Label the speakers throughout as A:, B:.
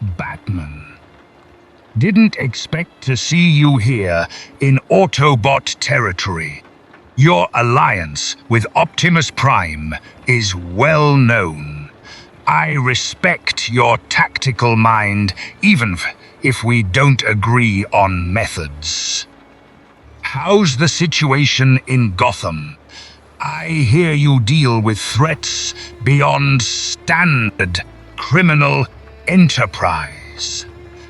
A: Batman. Didn't expect to see you here in Autobot territory. Your alliance with Optimus Prime is well known. I respect your tactical mind, even if we don't agree on methods. How's the situation in Gotham? I hear you deal with threats beyond standard criminal enterprise.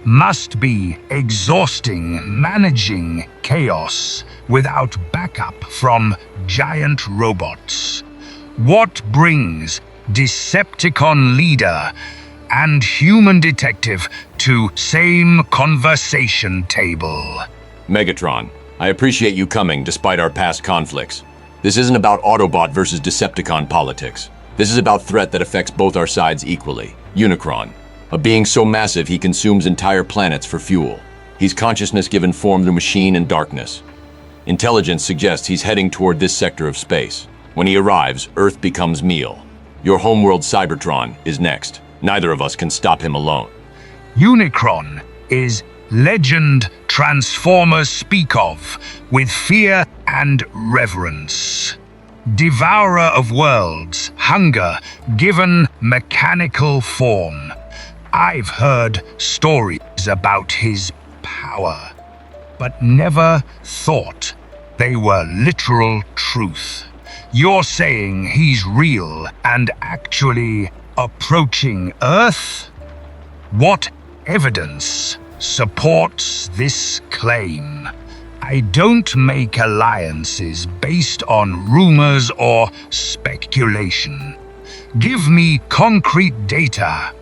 A: Must be exhausting managing chaos without backup from giant robots. What brings Decepticon leader and human detective to same conversation table?
B: Megatron, I appreciate you coming despite our past conflicts. This isn't about Autobot versus Decepticon politics. This is about threat that affects both our sides equally. UNICRON, a being so massive he consumes entire planets for fuel. He's consciousness given form through machine and darkness. Intelligence suggests he's heading toward this sector of space. When he arrives, Earth becomes meal. Your homeworld Cybertron is next. Neither of us can stop him alone.
A: UNICRON is legend Transformers speak of with fear and reverence. Devourer of worlds, hunger given mechanical form. I've heard stories about his power, but never thought they were literal truth. You're saying he's real and actually approaching Earth? What evidence supports this claim? I don't make alliances based on rumors or speculation. Give me concrete data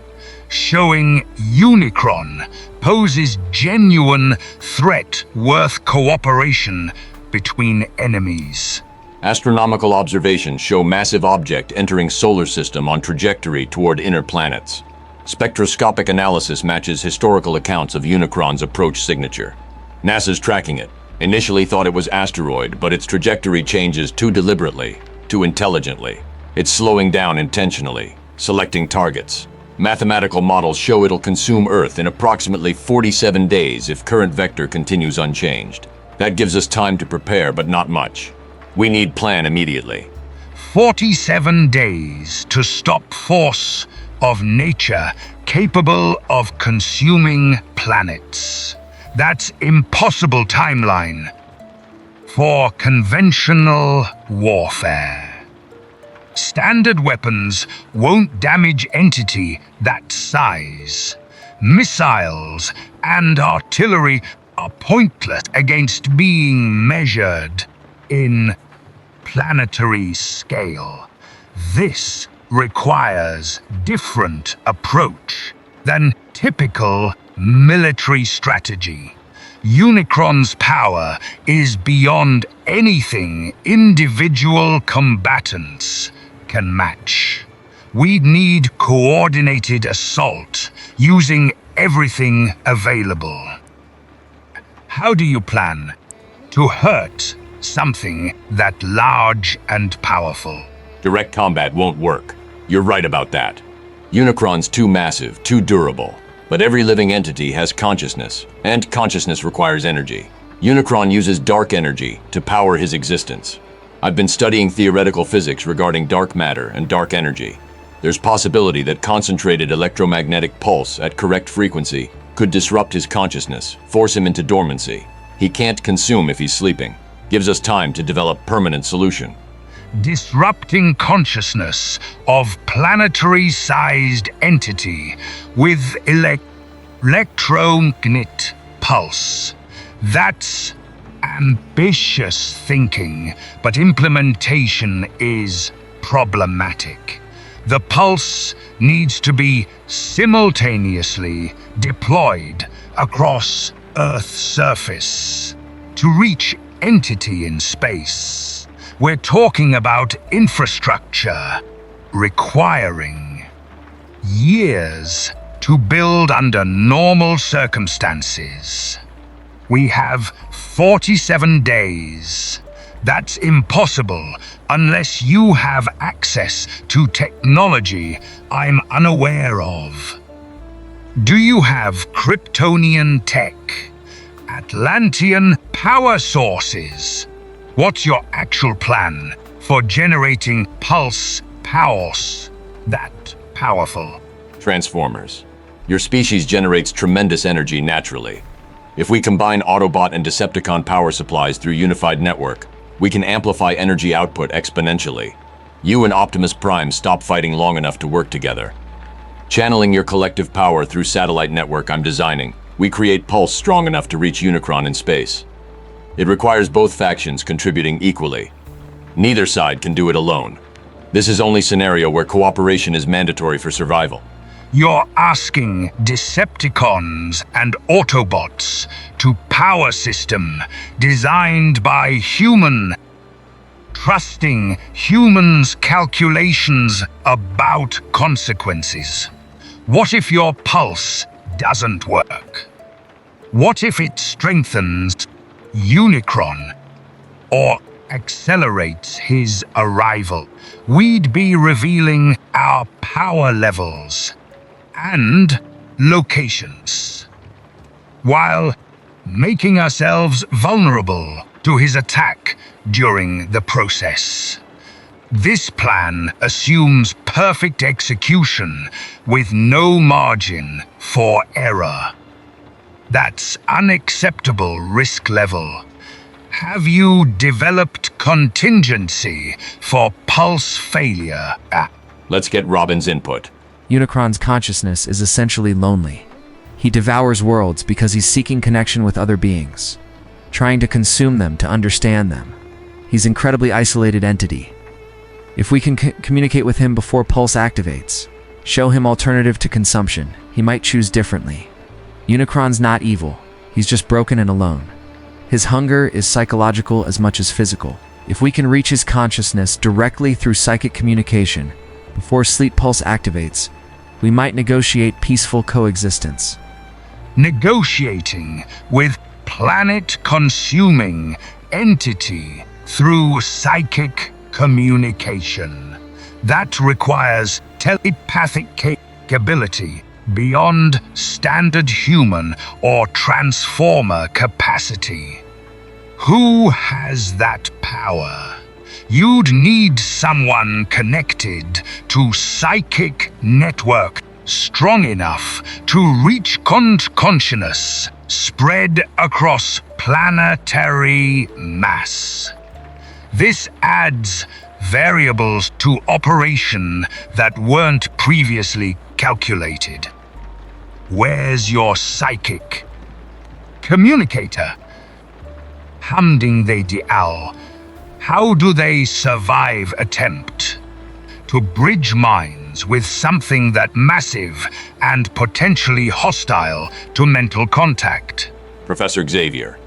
A: showing UNICRON poses genuine threat worth cooperation between enemies.
B: Astronomical observations show massive object entering solar system on trajectory toward inner planets. Spectroscopic analysis matches historical accounts of UNICRON's approach signature. NASA's tracking it. Initially thought it was asteroid, but its trajectory changes too deliberately, too intelligently. It's slowing down intentionally, selecting targets. Mathematical models show it'll consume Earth in approximately 47 days if current vector continues unchanged. That gives us time to prepare, but not much. We need plan immediately.
A: 47 days to stop force of nature capable of consuming planets. That's impossible timeline for conventional warfare. Standard weapons won't damage entity that size. Missiles and artillery are pointless against being measured in planetary scale. This requires different approach than typical military strategy. UNICRON's power is beyond anything individual combatants can match. We need coordinated assault using everything available. How do you plan to hurt something that large and powerful?
B: Direct combat won't work. You're right about that. UNICRON's too massive, too durable. But every living entity has consciousness, and consciousness requires energy. UNICRON uses dark energy to power his existence. I've been studying theoretical physics regarding dark matter and dark energy. There's possibility that concentrated electromagnetic pulse at correct frequency could disrupt his consciousness, force him into dormancy. He can't consume if he's sleeping. Gives us time to develop permanent solution.
A: Disrupting consciousness of planetary-sized entity with electromagnetic pulse. That's ambitious thinking, but implementation is problematic. The pulse needs to be simultaneously deployed across Earth's surface to reach entity in space. We're talking about infrastructure requiring years to build under normal circumstances. We have 47 days. That's impossible unless you have access to technology I'm unaware of. Do you have Kryptonian tech? Atlantean power sources? What's your actual plan for generating pulse powers that powerful?
B: Transformers. Your species generates tremendous energy naturally. If we combine Autobot and Decepticon power supplies through unified network, we can amplify energy output exponentially. You and Optimus Prime stop fighting long enough to work together. Channeling your collective power through satellite network I'm designing, we create pulse strong enough to reach UNICRON in space. It requires both factions contributing equally. Neither side can do it alone. This is only scenario where cooperation is mandatory for survival.
A: You're asking Decepticons and Autobots to power system designed by human, trusting humans' calculations about consequences. What if your pulse doesn't work? What if it strengthens UNICRON or accelerates his arrival? We'd be revealing our power levels and locations, while making ourselves vulnerable to his attack during the process. This plan assumes perfect execution with no margin for error. That's unacceptable risk level. Have you developed contingency for pulse failure?
B: Let's get Robin's input.
C: Unicron's consciousness is essentially lonely. He devours worlds because he's seeking connection with other beings, trying to consume them to understand them. He's an incredibly isolated entity. If we can communicate with him before Pulse activates, show him alternative to consumption, he might choose differently. Unicron's not evil, he's just broken and alone. His hunger is psychological as much as physical. If we can reach his consciousness directly through psychic communication, before Sleep Pulse activates, we might negotiate peaceful coexistence.
A: Negotiating with planet-consuming entity through psychic communication. That requires telepathic capability beyond standard human or transformer capacity. Who has that power? You'd need someone connected to psychic network strong enough to reach consciousness spread across planetary mass. This adds variables to operation that weren't previously calculated. Where's your psychic communicator? Hamding they dial. How do they survive attempt to bridge minds with something that massive and potentially hostile to mental contact?
B: Professor Xavier,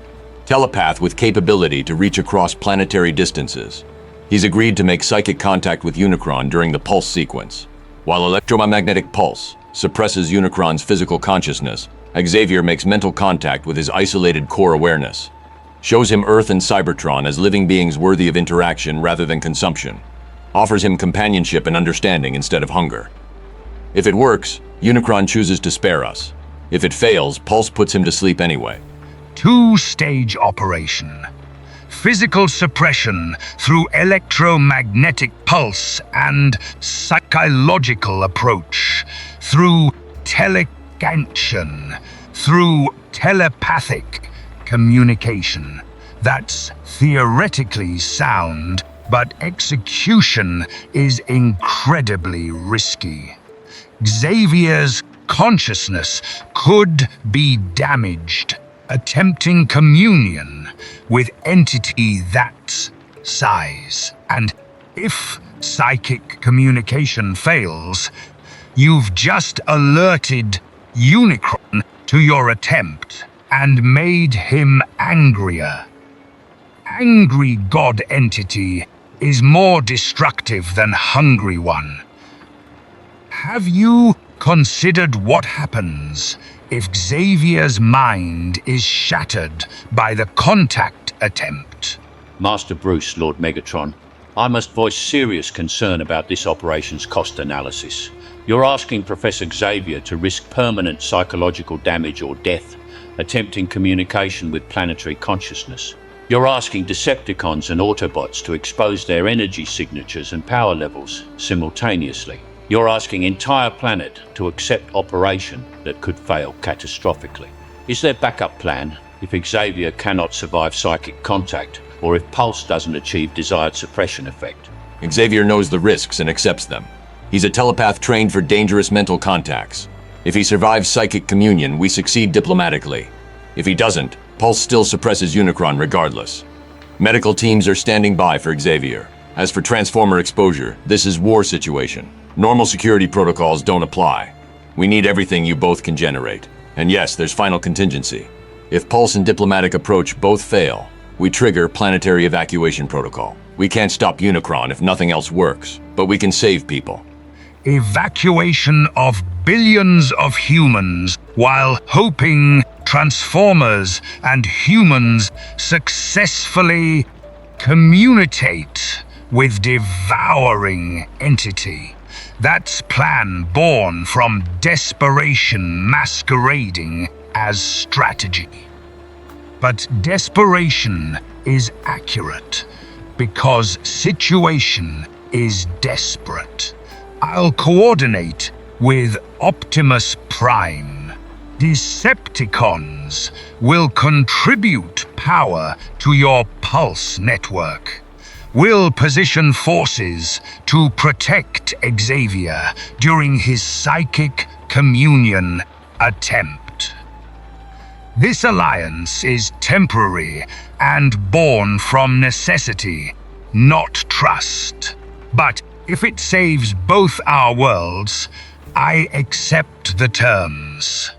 B: telepath with capability to reach across planetary distances. He's agreed to make psychic contact with Unicron during the pulse sequence. While electromagnetic pulse suppresses Unicron's physical consciousness, Xavier makes mental contact with his isolated core awareness. Shows him Earth and Cybertron as living beings worthy of interaction rather than consumption. Offers him companionship and understanding instead of hunger. If it works, Unicron chooses to spare us. If it fails, Pulse puts him to sleep anyway.
A: Two-stage operation. Physical suppression through electromagnetic pulse and psychological approach. Through telecantion. Through telepathic communication. That's theoretically sound, but execution is incredibly risky. Xavier's consciousness could be damaged attempting communion with entity that size. And if psychic communication fails, you've just alerted UNICRON to your attempt and made him angrier. Angry god entity is more destructive than hungry one. Have you considered what happens if Xavier's mind is shattered by the contact attempt?
D: Master Bruce, Lord Megatron, I must voice serious concern about this operation's cost analysis. You're asking Professor Xavier to risk permanent psychological damage or death, attempting communication with planetary consciousness. You're asking Decepticons and Autobots to expose their energy signatures and power levels simultaneously. You're asking entire planet to accept operation that could fail catastrophically. Is there backup plan if Xavier cannot survive psychic contact, or if Pulse doesn't achieve desired suppression effect?
B: Xavier knows the risks and accepts them. He's a telepath trained for dangerous mental contacts. If he survives psychic communion, we succeed diplomatically. If he doesn't, Pulse still suppresses UNICRON regardless. Medical teams are standing by for Xavier. As for Transformer exposure, this is war situation. Normal security protocols don't apply. We need everything you both can generate. And yes, there's final contingency. If Pulse and diplomatic approach both fail, we trigger planetary evacuation protocol. We can't stop UNICRON if nothing else works, but we can save people.
A: Evacuation of billions of humans while hoping Transformers and humans successfully communicate with devouring entity. That's plan born from desperation masquerading as strategy. But desperation is accurate because situation is desperate. I'll coordinate with Optimus Prime. Decepticons will contribute power to your Pulse network. We'll position forces to protect Xavier during his psychic communion attempt. This alliance is temporary and born from necessity, not trust. But if it saves both our worlds, I accept the terms.